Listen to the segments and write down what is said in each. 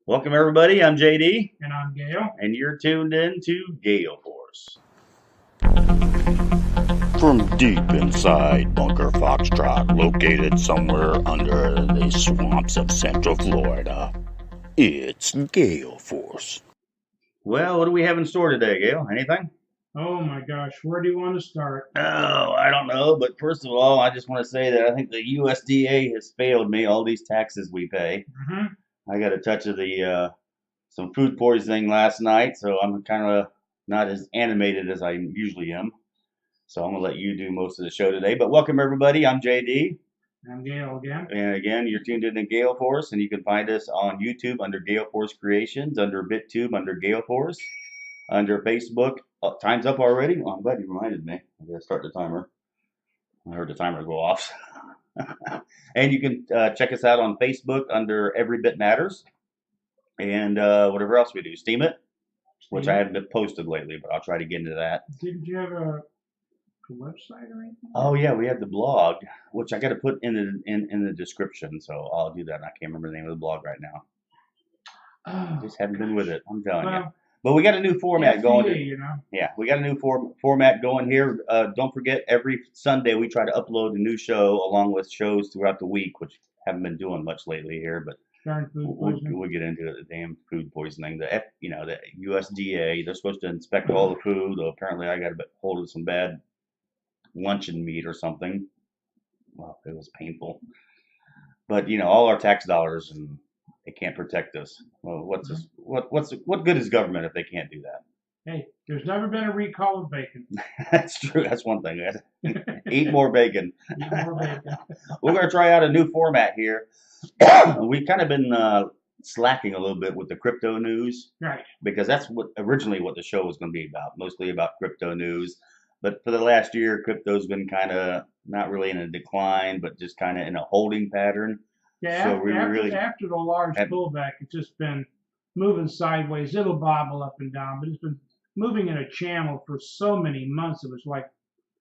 Welcome everybody, I'm JD, And I'm Gail. and you're tuned in to Gail Force. From deep inside Bunker Foxtrot, located somewhere under the swamps of Central Florida, it's Gale Force. Well, what do we have in store today, Gail? Anything? Oh my gosh, where do you want to start? Oh, I don't know, but first of all, I just want to say that I think the USDA has failed me, all these taxes we pay. Hmm. I got a touch of the some food poisoning last night, so I'm kind of not as animated as I usually am. So I'm going to let you do most of the show today, but welcome everybody, I'm JD. I'm Gail again. And again, you're tuned in to Gale Force, and you can find us on YouTube under Gale Force Creations, under BitTube under Gale Force, under Facebook. Oh, time's up already? Well, I'm glad you reminded me. I gotta start the timer. I heard the timer go off. And you can check us out on Facebook under Every Bit Matters, and whatever else we do. Steam It, which I haven't been posted lately, but I'll try to get into that. Didn't you have a website or anything? Oh yeah, we have the blog, which I got to put in the description, so I'll do that. I can't remember the name of the blog right now. Oh, Just haven't been with it. I'm telling you. well, But we got a new format going. SDA, you know. Yeah, we got a new format going here. Don't forget, every Sunday we try to upload a new show along with shows throughout the week, which haven't been doing much lately here. But Darn food we'll, poisoning. we'll get into it. The damn food poisoning. The USDA. They're supposed to inspect all the food. Though apparently I got a hold of some bad luncheon meat or something. Well, it was painful. But all our tax dollars, and they can't protect us. Well, what good is government if they can't do that? Hey, there's never been a recall of bacon. That's true. That's one thing. Eat more bacon. Eat more bacon. We're going to try out a new format here. We've kind of been slacking a little bit with the crypto news, Right. because that's originally what the show was going to be about, mostly about crypto news. But for the last year, crypto's been kind of not really in a decline, but just kind of in a holding pattern. Yeah, So we really after the large pullback, it's just been moving sideways. It'll bobble up and down, but it's been moving in a channel for so many months. It was like,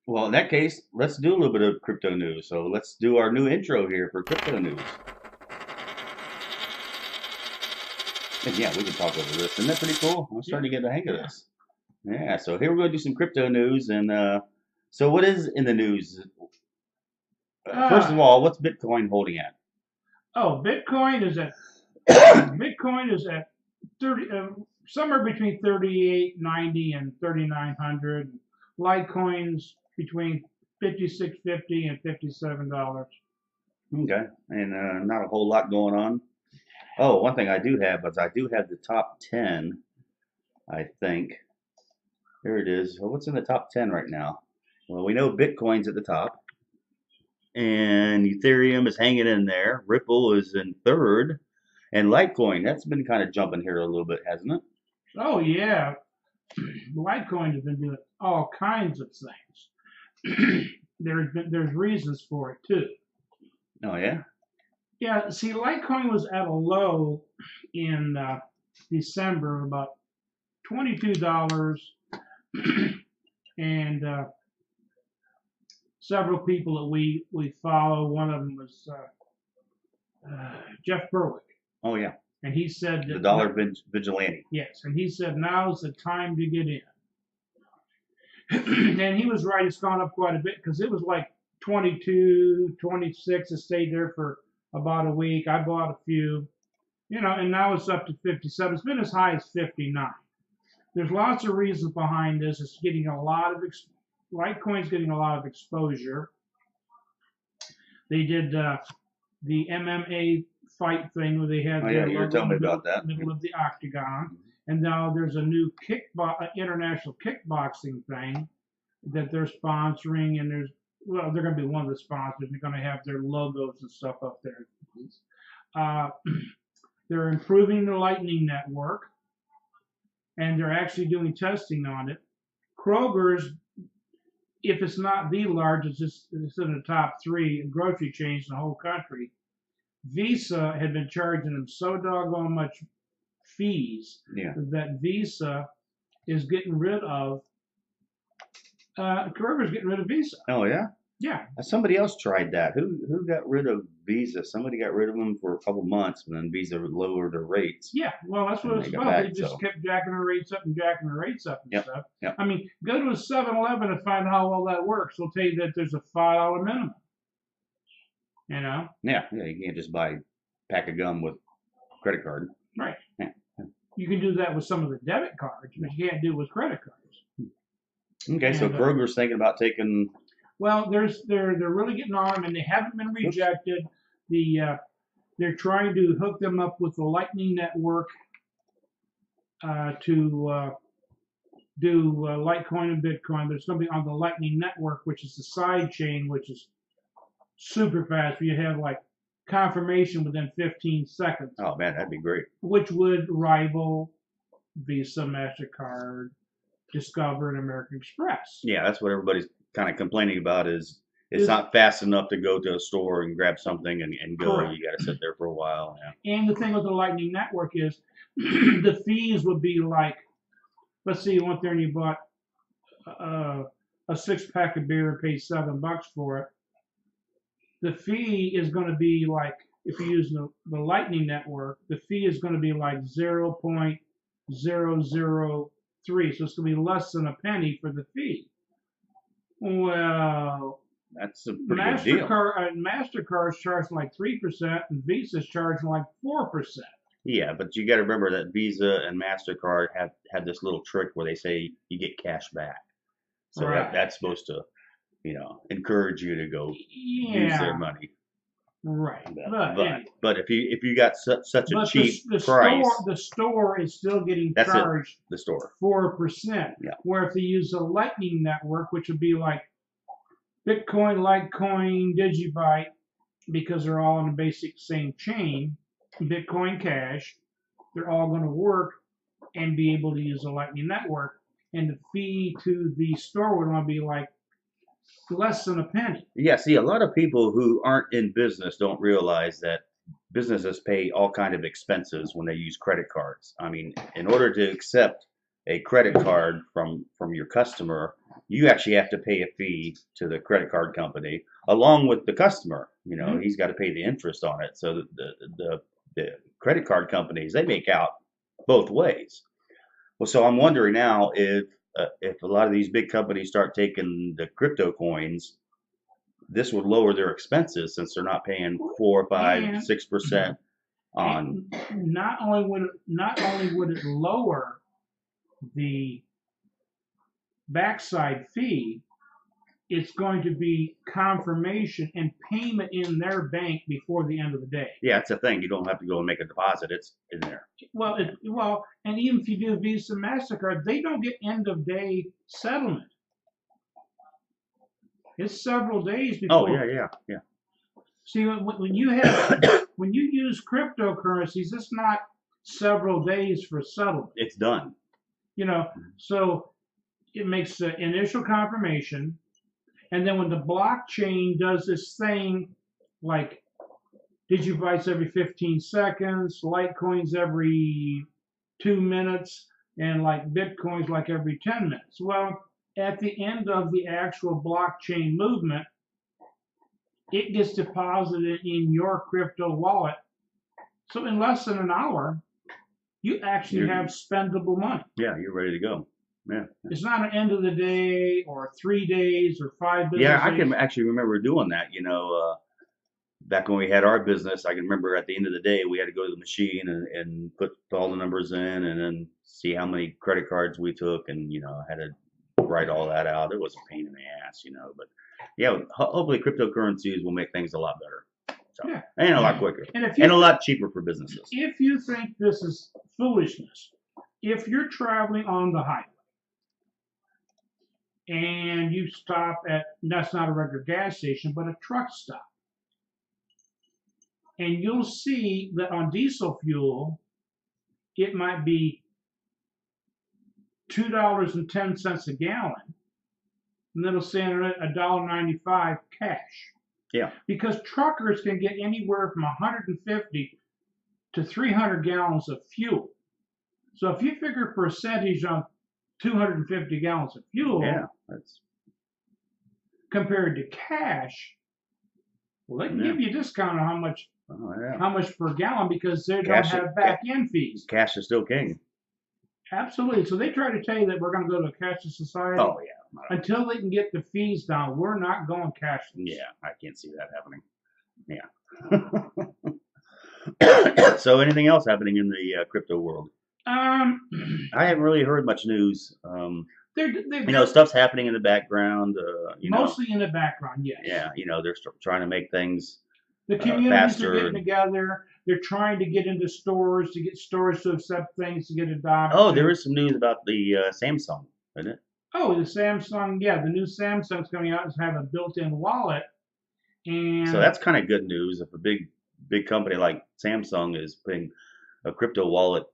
Well, in that case, let's do a little bit of crypto news. So let's do our new intro here for crypto news. And yeah, we can talk over this. Isn't that pretty cool? I'm starting to get the hang of this. Yeah, so here we're going to do some crypto news. And so what is in the news? First of all, what's Bitcoin holding at? oh, Bitcoin is at 30, somewhere between 38.90 and 3,900. Litecoins between 56.50 and $57. Okay, and not a whole lot going on. Oh, one thing I do have is I do have the top 10, I think. Here it is. Well, what's in the top 10 right now? Well, we know Bitcoin's at the top, and Ethereum is hanging in there. Ripple is in third, and Litecoin, that's been kind of jumping here a little bit, hasn't it? Oh yeah, Litecoin has been doing all kinds of things. There's reasons for it too. Oh yeah. Yeah, see, Litecoin was at a low in December, about $22, and several people that we follow. One of them was Jeff Berwick, Oh yeah. and he said The that dollar vigilante. yes, and he said now's the time to get in. And he was right; it's gone up quite a bit because it was like 22, 26. It stayed there for about a week. I bought a few, and now it's up to 57. It's been as high as 59. There's lots of reasons behind this. It's getting a lot of Litecoin's getting a lot of exposure. They did the MMA fight thing where they had you were telling me about that. Middle of the octagon, and now there's a new international kickboxing thing that they're sponsoring, and they're going to be one of the sponsors. They're going to have their logos and stuff up there. They're improving the Lightning Network, and they're actually doing testing on it. Kroger's, if it's not the largest, it's in the top 3 grocery chains in the whole country. Visa had been charging them so doggone much fees that Visa is getting rid of. Kroger's getting rid of Visa. Oh yeah. Yeah. Somebody else tried that. Who got rid of Visa. Somebody got rid of them for a couple months, and then Visa lowered their rates. Yeah, well, that's what And it's they got about. back, They just so. kept jacking their rates up and jacking their rates up and Yep, stuff. yep. I mean, go to a 7-Eleven and find out how well that works. They'll tell you that there's a $5 minimum. You know? Yeah, you can't just buy a pack of gum with credit card. Right. Yeah. You can do that with some of the debit cards, but you can't do it with credit cards. Okay, so And, Kroger's thinking about taking. Well, they're really getting on them, and they haven't been rejected. They're trying to hook them up with the Lightning Network to do Litecoin and Bitcoin. There's going to be on the Lightning Network, which is the side chain, which is super fast. Where you have like confirmation within 15 seconds. Oh man, that'd be great. Which would rival Visa, MasterCard, Discover, and American Express. Yeah, that's what everybody's kind of complaining about is it's not fast enough to go to a store and grab something and go. Correct. You got to sit there for a while. Yeah. And the thing with the Lightning Network is the fees would be like, let's say you went there and you bought a 6-pack of beer and paid $7 for it. The fee is going to be like, if you use the Lightning Network, the fee is going to be like 0.003. So it's going to be less than a penny for the fee. Well, that's a pretty good deal. MasterCard's charging like 3%, and Visa's charging like 4%. Yeah, but you got to remember that Visa and MasterCard have this little trick where they say you get cash back. So Right. that's supposed to, encourage you to go use their money. Right. But if you got such a cheap the price, the store is still getting That's it. charged the store. 4%. Yeah. Where if they use the Lightning Network, which would be like Bitcoin, Litecoin, Digibyte, because they're all on the basic same chain, Bitcoin Cash, they're all going to work and be able to use the Lightning Network. And the fee to the store would only be like less than a penny. Yeah, see, a lot of people who aren't in business don't realize that businesses pay all kind of expenses when they use credit cards. I mean, in order to accept a credit card from your customer, you actually have to pay a fee to the credit card company along with the customer. He's got to pay the interest on it. So the credit card companies, they make out both ways. Well, so I'm wondering now if a lot of these big companies start taking the crypto coins, this would lower their expenses since they're not paying 4, 5, 6% on. Not only would it lower the backside fee, it's going to be confirmation and payment in their bank before the end of the day. Yeah, it's a thing. You don't have to go and make a deposit. It's in there. Well, and even if you do Visa, MasterCard, they don't get end of day settlement. It's several days before. Oh yeah. See, when you use cryptocurrencies, it's not several days for settlement. It's done. So it makes the initial confirmation, and then when the blockchain does this thing, like Digibytes every 15 seconds, Litecoins every 2 minutes, and like Bitcoins like every 10 minutes. Well, at the end of the actual blockchain movement, it gets deposited in your crypto wallet. So in less than an hour, you actually have spendable money. Yeah, you're ready to go. Yeah. It's not an end of the day or 3 days or 5 business days. Yeah, I can actually remember doing that. Back when we had our business, I can remember at the end of the day, we had to go to the machine and put all the numbers in and then see how many credit cards we took. And, I had to write all that out. It was a pain in the ass, But yeah, hopefully cryptocurrencies will make things a lot better. So, Yeah. And a lot quicker. And a lot cheaper for businesses. If you think this is foolishness, if you're traveling on the highway and you stop at, that's not a regular gas station, but a truck stop, and you'll see that on diesel fuel, it might be $2.10 a gallon, and it'll say on it $1.95 cash. Yeah. Because truckers can get anywhere from 150 to 300 gallons of fuel. So if you figure percentage on 250 gallons of fuel, yeah, that's compared to cash, Well, they can Yeah. give you a discount on Oh, yeah. how much per gallon because they don't Cash have back end fees. Cash is still king. Absolutely. So they try to tell you that we're going to go to a cashless society. Oh, yeah. Until they can get the fees down, we're not going cashless. Yeah, I can't see that happening. Yeah. So anything else happening in the crypto world? I haven't really heard much news. They're Stuff's happening in the background. Mostly in the background, yes. Yeah, they're trying to make things the communities faster are getting together. They're trying to get into stores to get stores to accept things to get adopted. Oh, there is some news about the Samsung, isn't it? Oh, the Samsung, yeah, the new Samsung's coming out and have a built-in wallet, and so that's kind of good news. If a big company like Samsung is putting a crypto wallet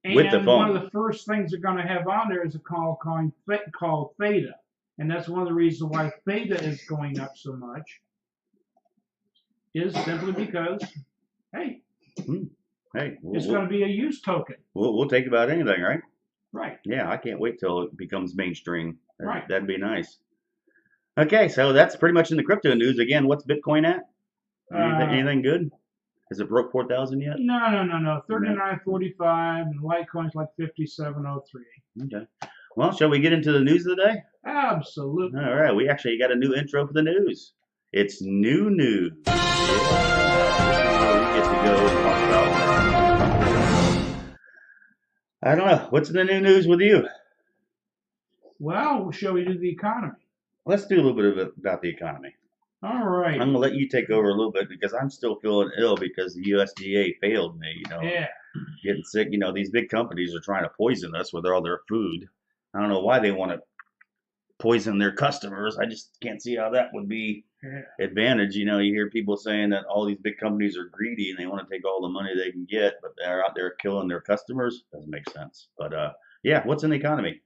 with the phone. One of the first things they're going to have on there is a call called Theta, and that's one of the reasons why Theta is going up so much. Is simply because, hey, it's going to be a use token. We'll take about anything, right? Right. Yeah, I can't wait till it becomes mainstream. Right. That'd be nice. Okay, so that's pretty much in the crypto news. Again, what's Bitcoin at? Anything good? Has it broke 4,000 yet? No. 39.45, and Litecoin's like 57.03. Okay. Well, shall we get into the news of the day? Absolutely. All right. We actually got a new intro for the news. It's new news. Yeah. We get to go and talk about. I don't know. What's in the new news with you? Well, shall we do the economy? Let's do a little bit about the economy. All right. I'm going to let you take over a little bit because I'm still feeling ill because the USDA failed me, Yeah. Getting sick. These big companies are trying to poison us with all their food. I don't know why they want to poison their customers. I just can't see how that would be advantage. You hear people saying that all these big companies are greedy and they want to take all the money they can get, but they're out there killing their customers. Doesn't make sense. But yeah, what's in the economy?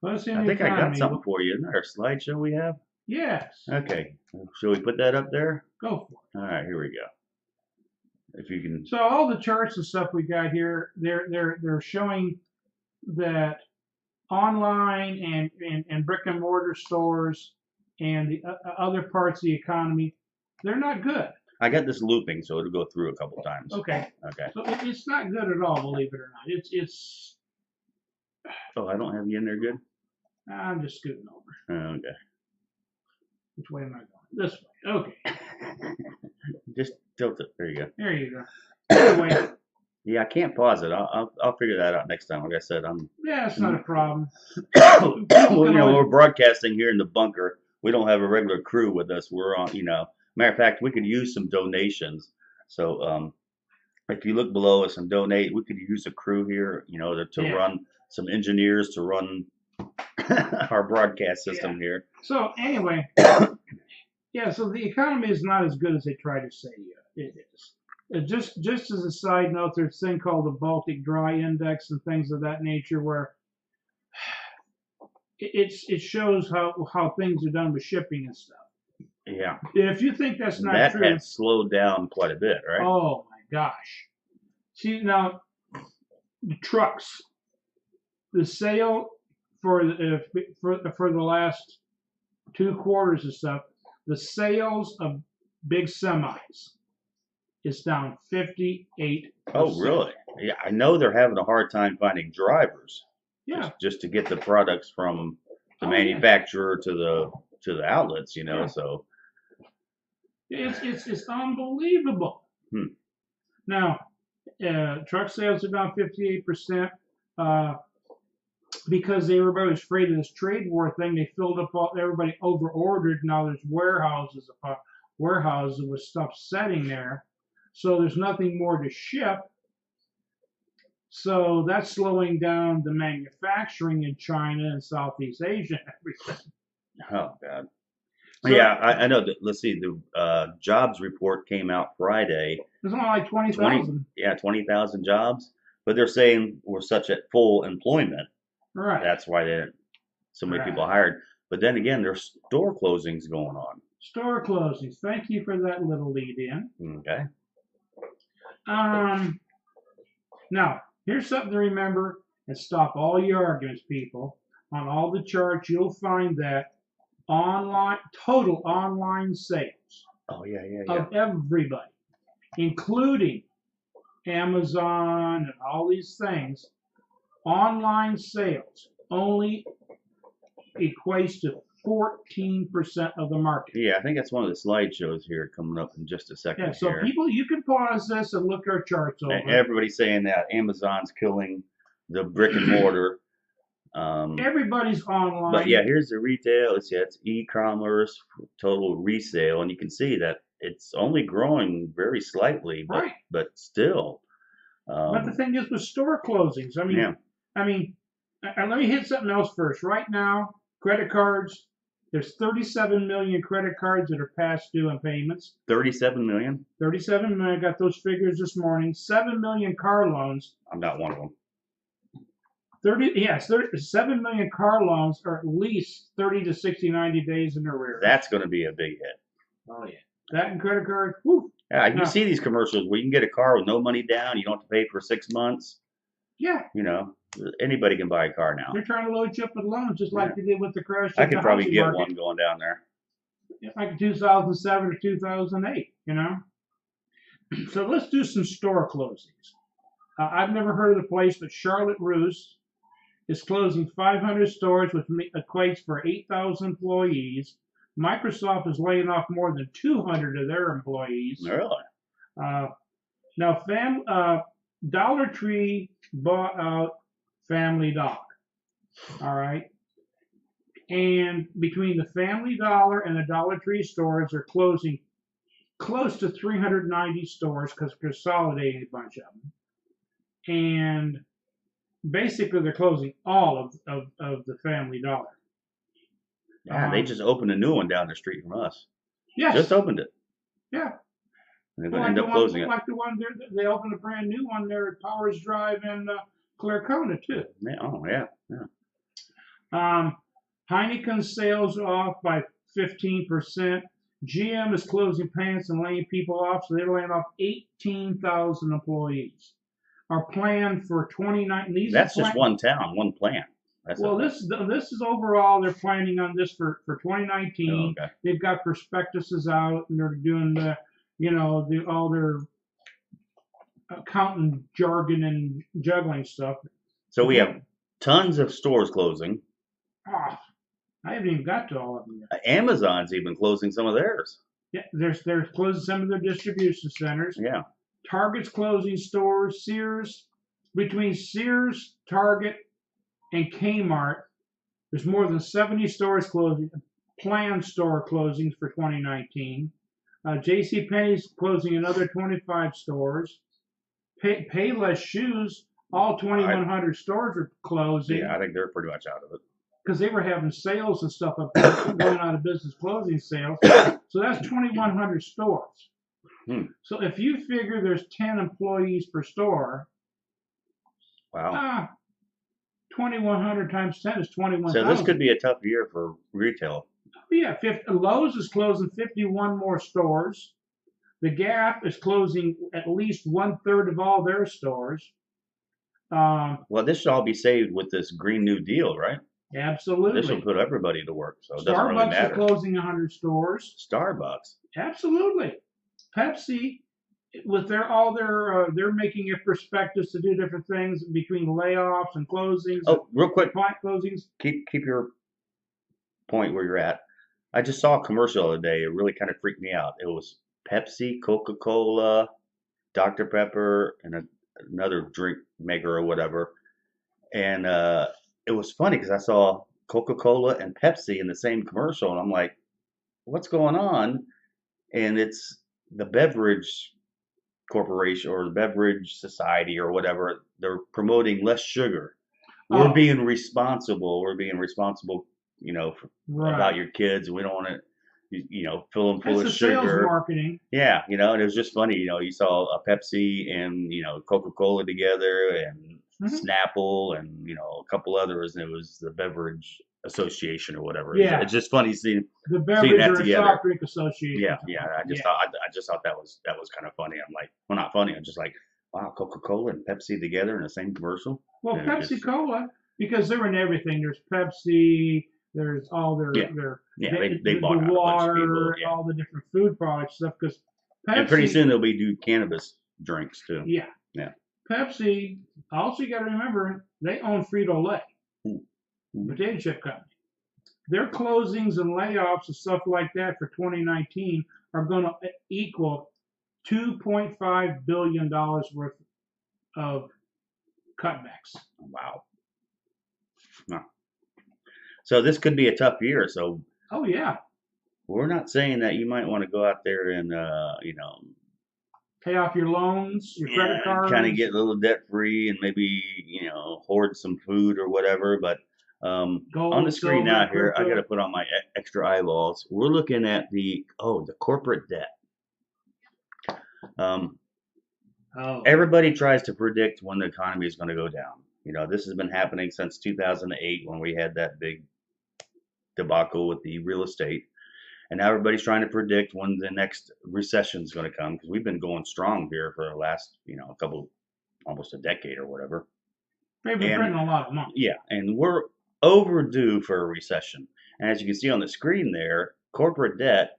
What's in the I think economy? I got something for you. Isn't there a slideshow we have? Yes. Okay. Shall we put that up there? Go for it. All right, here we go. If you can. So all the charts and stuff we got here, they're showing that online and brick and mortar stores and the other parts of the economy, they're not good. I got this looping, so it'll go through a couple times. Okay. Okay. So it's not good at all, believe it or not. It's. Oh, I don't have you in there good? I'm just scooting over. Oh, okay. Which way am I going? This way. Okay. Just tilt it. There you go. There you go. Anyway. Yeah, I can't pause it. I'll figure that out next time. Like I said, Yeah, it's not a problem. We're broadcasting here in the bunker. We don't have a regular crew with us. We're on. Matter of fact, we could use some donations. So if you look below us and donate, we could use a crew here. To run some engineers to run our broadcast system here. So anyway, yeah. So the economy is not as good as they try to say it is. Just as a side note, there's a thing called the Baltic Dry Index and things of that nature, where it shows how things are done with shipping and stuff. Yeah. If you think that's not true, that has slowed down quite a bit, right? Oh my gosh! See now, the trucks, the sale for the last 2 quarters and stuff, the sales of big semis is down 58%. Oh, really? Yeah, I know they're having a hard time finding drivers. Yeah. Just to get the products from the manufacturer to the outlets, So it's unbelievable. Now, truck sales are down 58%. Because everybody was afraid of this trade war thing, they filled up everybody over ordered. Now there's warehouses with stuff sitting there, so there's nothing more to ship. So that's slowing down the manufacturing in China and Southeast Asia and everything. Oh God. So, yeah, I know. Let's see. The jobs report came out Friday. There's only like 20,000. Yeah, 20,000 jobs, but they're saying we're such at full employment. Right. That's why so many people hired. But then again, there's store closings going on. Store closings. Thank you for that little lead in. Okay. Now, here's something to remember and stop all your arguments, people. On all the charts, you'll find that total online sales Oh yeah, yeah, yeah. of everybody, including Amazon and all these things. Online sales only equates to 14% of the market. Yeah, I think that's one of the slideshows here coming up in just a second. Yeah, so here. people, you can pause this and look our charts over. Everybody's saying that Amazon's killing the brick and mortar. Everybody's online. But yeah, here's the retail. It's e-commerce, total resale, and you can see that it's only growing very slightly, but Right. but still. But the thing is with store closings, let me hit something else first. Right now, credit cards, there's 37 million credit cards that are past due in payments. 37 million? 37 million, I got those figures this morning. 7 million car loans. I'm not one of them. 7 million car loans are at least 30 to 60, 90 days in arrears. That's going to be a big hit. Oh, yeah. That and credit card, whew. Yeah, you see these commercials where you can get a car with no money down, you don't have to pay for 6 months. Yeah. You know, anybody can buy a car now. They're trying to load you up with loans just like they did with the crash. I could probably get one going down there. Like 2007 or 2008, you know? So let's do some store closings. I've never heard of the place, but Charlotte Russe is closing 500 stores, which equates for 8,000 employees. Microsoft is laying off more than 200 of their employees. Really? Now, Dollar Tree bought out Family Dollar. All right. And between the Family Dollar and the Dollar Tree stores, they're closing close to 390 stores because they're consolidating a bunch of them. And basically, they're closing all of the Family Dollar. Yeah, they just opened a new one down the street from us. Yes. Just opened it. Yeah. And they're going to end up closing it. Like the one they opened a brand new one there at Powers Drive in Claricona, too. Yeah, oh, yeah. Heineken's sales off by 15%. GM is closing plants and laying people off, so they're laying off 18,000 employees. Our plan for 2019. That's just one town, one plant. This is overall. They're planning on this for 2019. Oh, okay. They've got prospectuses out, and they're doing all their accounting jargon and juggling stuff. So we have tons of stores closing. Oh, I haven't even got to all of them yet. Amazon's even closing some of theirs. Yeah, they're closing some of their distribution centers. Yeah. Target's closing stores. Between Sears, Target, and Kmart, there's more than 70 stores closing, planned store closings for 2019. JCPenney's closing another 25 stores. Payless Shoes, all 2,100 stores are closing. Yeah, I think they're pretty much out of it. Because they were having sales and stuff up there, going out of business, closing sales. So that's 2,100 stores. So if you figure there's 10 employees per store, wow. 2,100 times 10 is 21,000. So this could be a tough year for retail. Yeah, Lowe's is closing 51 more stores. The Gap is closing at least 1/3 of all their stores. Well, this should all be saved with this Green New Deal, right? Absolutely. This will put everybody to work, so it doesn't really Starbucks matter. is closing 100 stores. Starbucks. Absolutely. Pepsi, with they're making a prospectus to do different things between layoffs and closings. Oh, real quick, plant closings. Keep your point where you're at. I just saw a commercial the other day. It really kind of freaked me out. It was Pepsi, Coca-Cola, Dr. Pepper, and another drink maker or whatever. And it was funny because I saw Coca-Cola and Pepsi in the same commercial, and I'm like, what's going on? And it's the beverage corporation or the beverage society or whatever. They're promoting less sugar. We're being responsible. About your kids. We don't want to, fill them full of sugar. Sales marketing. Yeah, and it was just funny. You saw a Pepsi and Coca-Cola together and Snapple and a couple others, and it was the beverage association or whatever. Yeah, it's just funny seeing the beverage that or together. soft drink association. Yeah. I just thought that was kind of funny. I'm like, well, not funny. I'm just like, wow, Coca-Cola and Pepsi together in the same commercial. Well, Pepsi Cola, because they're in everything. There's Pepsi. There's all their Yeah, they bought out a bunch of water people. and Yeah, all the different food products stuff. Because and pretty Pepsi, soon they'll be doing cannabis drinks too. yeah, Yeah. Pepsi. Also, you got to remember they own Frito-Lay, potato chip company. Their closings and layoffs and stuff like that for 2019 are going to equal $2.5 billion worth of cutbacks. Wow. No. So this could be a tough year. So Oh yeah, we're not saying that you might want to go out there and pay off your loans, your credit cards. kind of get a little debt free and maybe hoard some food or whatever. But Gold, on the screen silver, now here, I crypto. got to put on my extra eyeballs. We're looking at the corporate debt. Everybody tries to predict when the economy is going to go down. This has been happening since 2008 when we had that big debacle with the real estate. And now everybody's trying to predict when the next recession is going to come because we've been going strong here for the last, almost a decade or whatever. They've been printing a lot of money. Yeah, and we're overdue for a recession. And as you can see on the screen there, corporate debt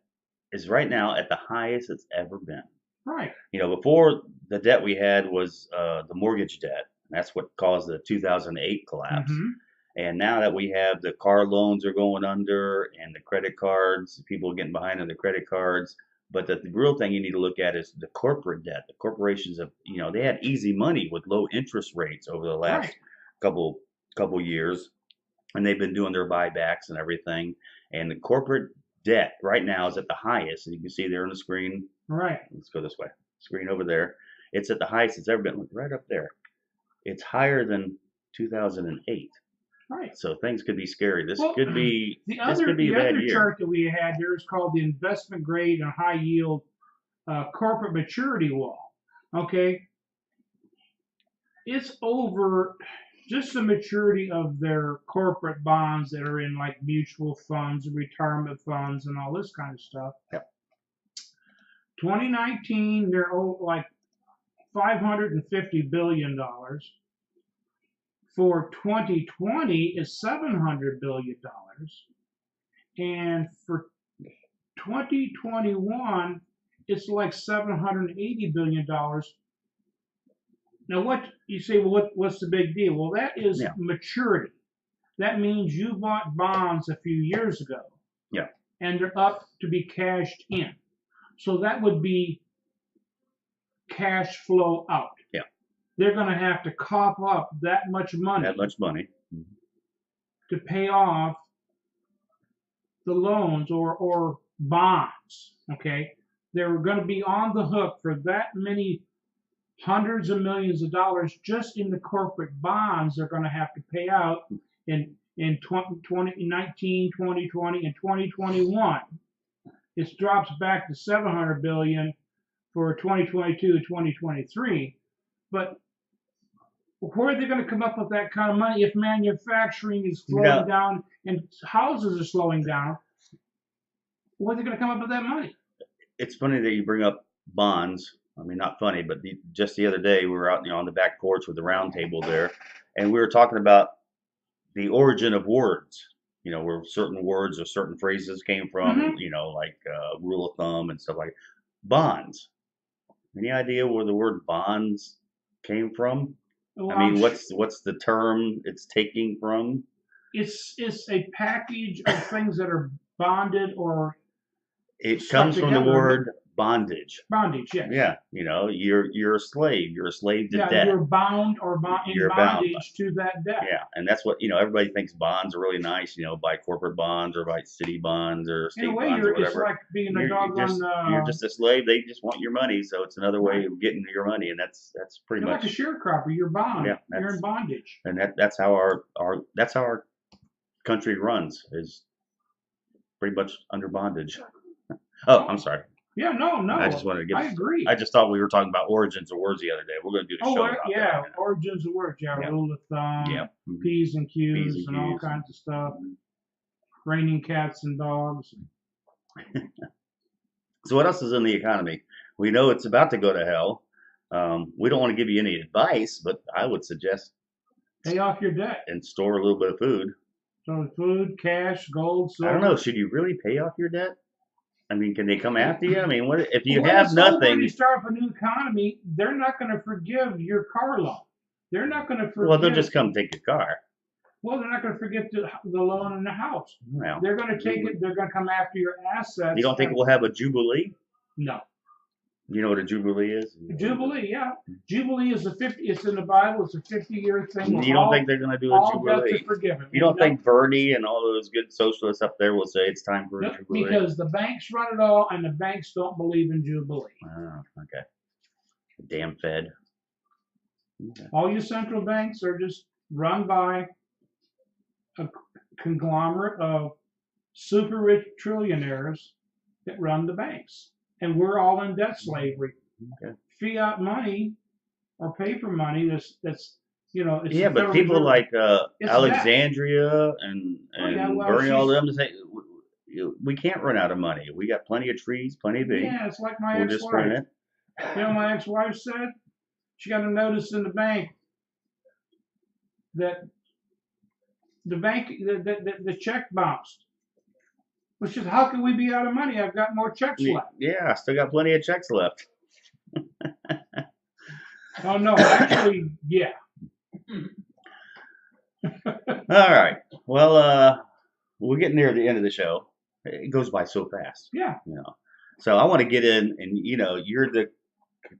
is right now at the highest it's ever been. Right. Before the debt we had was the mortgage debt. That's what caused the 2008 collapse. Mm-hmm. And now that we have the car loans are going under and the credit cards, people are getting behind on the credit cards. But the real thing you need to look at is the corporate debt. The corporations have, they had easy money with low interest rates over the last couple years. And they've been doing their buybacks and everything. And the corporate debt right now is at the highest. And you can see there on the screen. Right. Let's go this way. Screen over there. It's at the highest it's ever been. Look right up there. It's higher than 2008. Right. So things could be scary. This could be the a bad year. chart that we had there is called the investment grade and high yield corporate maturity wall. Okay. It's over just the maturity of their corporate bonds that are in like mutual funds, retirement funds, and all this kind of stuff. Yep. 2019, they're like $550 billion. For 2020 is $700 billion. And for 2021, it's like $780 billion. Now, what you say, well, what's the big deal? Well, that is maturity. That means you bought bonds a few years ago. Yeah. And they're up to be cashed in. So that would be cash flow out. Yeah. They're going to have to cough up that much money. That much money. To pay off the loans or bonds. Okay. They're going to be on the hook for that many hundreds of millions of dollars just in the corporate bonds they're going to have to pay out in 2019, 2020, and 2021. It drops back to $700 billion for 2022 and 2023. But where are they going to come up with that kind of money if manufacturing is slowing down and houses are slowing down? Where are they going to come up with that money? It's funny that you bring up bonds. I mean, not funny, but just the other day we were out, on the back porch with the round table there, and we were talking about the origin of words. Where certain words or certain phrases came from. Like rule of thumb and stuff like that. Bonds. Any idea where the word bonds came from? Well, I mean, what's the term it's taking from? It's a package of things that are bonded or. It comes from the word bondage. Bondage, yes. Yeah, you're a slave. You're a slave to debt. Yeah, you're bound or in bondage to that debt. Yeah, and that's what everybody thinks bonds are really nice. Buy corporate bonds or buy city bonds or state bonds or whatever. It's like being a doggone. You're just a slave. They just want your money, so it's another way of getting your money, and that's pretty much like a sharecropper. You're bound. Yeah, you're in bondage. And that's how our country runs, is pretty much under bondage. Oh, I'm sorry. Yeah, no. I just wanted to I agree. I just thought we were talking about origins of words the other day. We're going to do the show about that. Origins of words. Yeah, rule of thumb, P's and Q's, and all kinds of stuff. Raining cats and dogs. So what else is in the economy? We know it's about to go to hell. We don't want to give you any advice, but I would suggest pay off your debt and store a little bit of food. So food, cash, gold, I don't silver. know. Should you really pay off your debt? I mean, can they come after you? I mean, what if you Well, have it's over and you nothing? start up a new economy, they're not going to forgive your car loan. They're not going to forgive. Well, they'll just come take your car. Well, they're not going to forget the loan in the house. Well, They're going to take it. They're going to come after your assets. You don't think we'll have a jubilee? No. You know what a jubilee is? Jubilee, yeah. Jubilee is a 50. It's in the Bible. It's a 50-year thing. You don't think they're going to do a all debts jubilee? are forgiven. You don't think Bernie and all those good socialists up there will say it's time for a jubilee? Because the banks run it all, and the banks don't believe in jubilee. Oh, okay. Damn Fed. Okay. All your central banks are just run by a conglomerate of super rich trillionaires that run the banks. And we're all in debt slavery. Okay. Fiat money or paper money that's it's Yeah, but people like Alexandria and Bernie, all of them say we can't run out of money. We got plenty of trees, plenty of beans. Yeah, it's like my We'll just print ex-wife. it. You know, my ex-wife said she got a notice in the bank that the check bounced. Which is, how can we be out of money? I've got more checks left. Yeah, I still got plenty of checks left. Oh no, actually, yeah. All right. Well, we're getting near the end of the show. It goes by so fast. Yeah. You know. So I want to get in, and you're the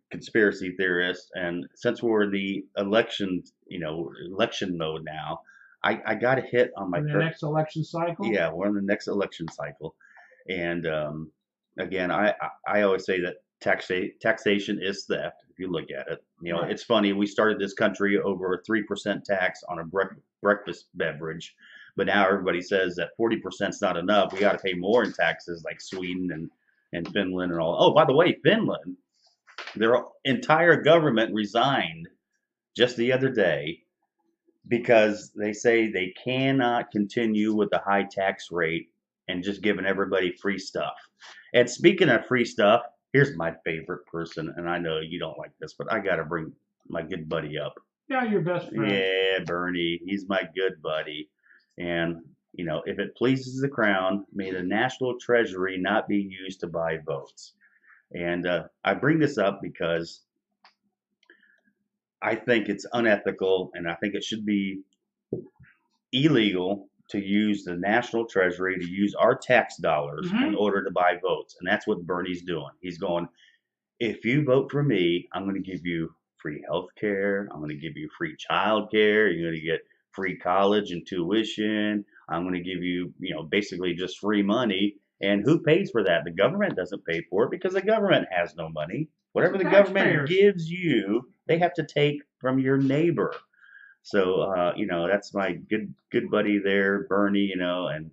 conspiracy theorist, and since we're in the election mode now, I got to hit on my next election cycle. Yeah, we're in the next election cycle, and again, I always say that taxation is theft. If you look at it, Right. It's funny. We started this country over a 3% tax on a breakfast beverage, but now everybody says that 40% is not enough. We got to pay more in taxes, like Sweden and Finland and all. Oh, by the way, Finland, their entire government resigned just the other day, because they say they cannot continue with the high tax rate and just giving everybody free stuff. And speaking of free stuff, here's my favorite person, and I know you don't like this, but I got to bring my good buddy up. Yeah, your best friend. Yeah, Bernie. He's my good buddy. And, if it pleases the crown, may the national treasury not be used to buy votes. And I bring this up because I think it's unethical, and I think it should be illegal to use the national treasury, to use our tax dollars in order to buy votes. And that's what Bernie's doing. He's going, if you vote for me, I'm going to give you free health care. I'm going to give you free child care. You're going to get free college and tuition. I'm going to give you, basically just free money. And who pays for that? The government doesn't pay for it, because the government has no money. Whatever the government gives you, they have to take from your neighbor. So, that's my good buddy there, Bernie, and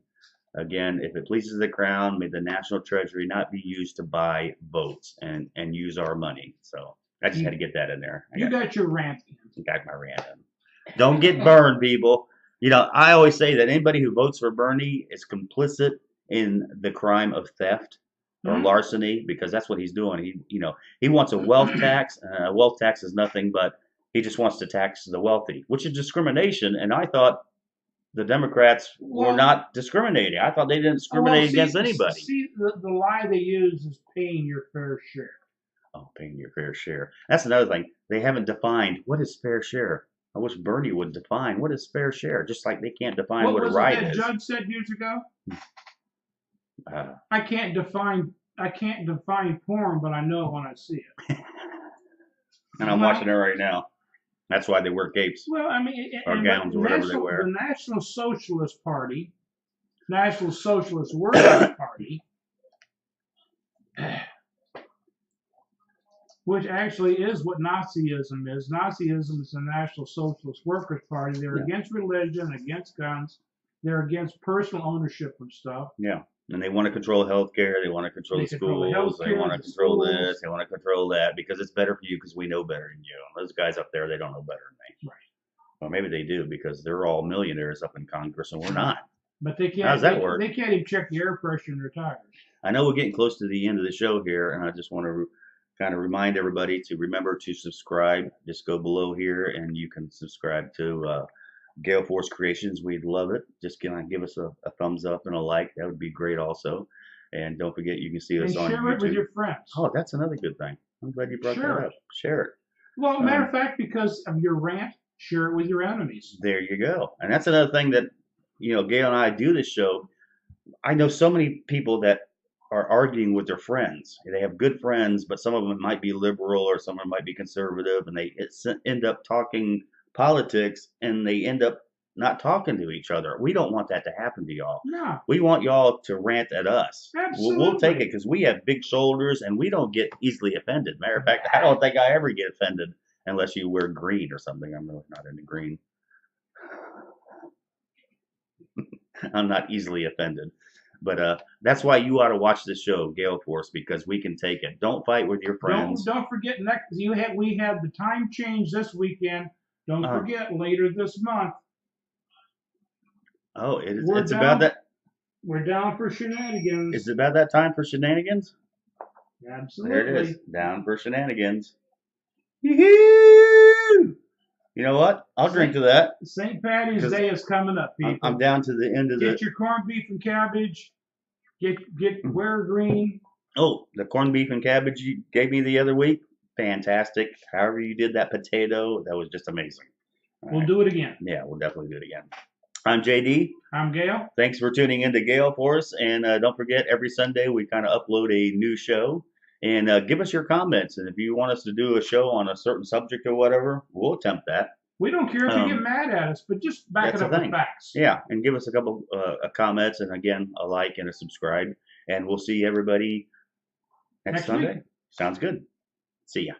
again, if it pleases the crown, may the national treasury not be used to buy votes and use our money. So I just had to get that in there. You got your rant. Got my rant in. Don't get burned, people. I always say that anybody who votes for Bernie is complicit in the crime of theft or larceny, because that's what he's doing. He wants a wealth tax. A wealth tax is nothing but he just wants to tax the wealthy, which is discrimination. And I thought the Democrats were not discriminating. I thought they didn't discriminate against anybody. See, the lie they use is paying your fair share. Oh, paying your fair share. That's another thing. They haven't defined what is fair share. I wish Bernie would define what is fair share, just like they can't define what a right is. What was it that judge said years ago? I can't define porn, but I know when I see it. And I'm watching it right now. That's why they wear capes. Well, I mean, or gowns or whatever they wear. The National Socialist Party, National Socialist Workers Party, which actually is what Nazism is. Nazism is the National Socialist Workers Party. They're against religion, against guns. They're against personal ownership of stuff. Yeah. And they want to control healthcare. They want to control the schools. They want to control this. They want to control that, because it's better for you, because we know better than you. Those guys up there, they don't know better than me. Right. Well, maybe they do, because they're all millionaires up in Congress and we're not. But they can't. How does that work? They can't even check the air pressure in their tires. I know we're getting close to the end of the show here, and I just want to kind of remind everybody to remember to subscribe. Just go below here and you can subscribe to Gale Force Creations, we'd love it. Just give us a thumbs up and a like. That would be great also. And don't forget, you can see us And on share it with YouTube. your friends. Oh, that's another good thing. I'm glad you brought Share that it. up. Share it. Well, matter of fact, because of your rant, share it with your enemies. There you go. And that's another thing that, Gail and I do this show. I know so many people that are arguing with their friends. They have good friends, but some of them might be liberal or some of them might be conservative, and they end up talking politics and they end up not talking to each other. We don't want that to happen to y'all. No. We want y'all to rant at us. Absolutely. We'll take it because we have big shoulders and we don't get easily offended. Matter of fact, I don't think I ever get offended unless you wear green or something. I'm really not into green. I'm not easily offended. But that's why you ought to watch this show, Gale Force, because we can take it. Don't fight with your friends. Don't forget we had the time change this weekend. Don't forget later this month. Oh, it's about that. We're down for shenanigans. Is it about that time for shenanigans? Absolutely. There it is. Down for shenanigans. Yoo-hoo! You know what? I'll drink to that. St. Patty's Day is coming up, people. I'm down to the end of Get your corned beef and cabbage. Wear green. Oh, the corned beef and cabbage you gave me the other week, fantastic. However you did that potato, that was just amazing. We'll do it again. Yeah, we'll definitely do it again. I'm JD. I'm Gail. Thanks for tuning in to Gale Force, and don't forget, every Sunday we kind of upload a new show. And give us your comments, and if you want us to do a show on a certain subject or whatever, we'll attempt that. We don't care if you get mad at us, but just back it up with facts. Yeah, and give us a couple comments, and again, a like and a subscribe. And we'll see everybody next Sunday. Week. Sounds good. See ya.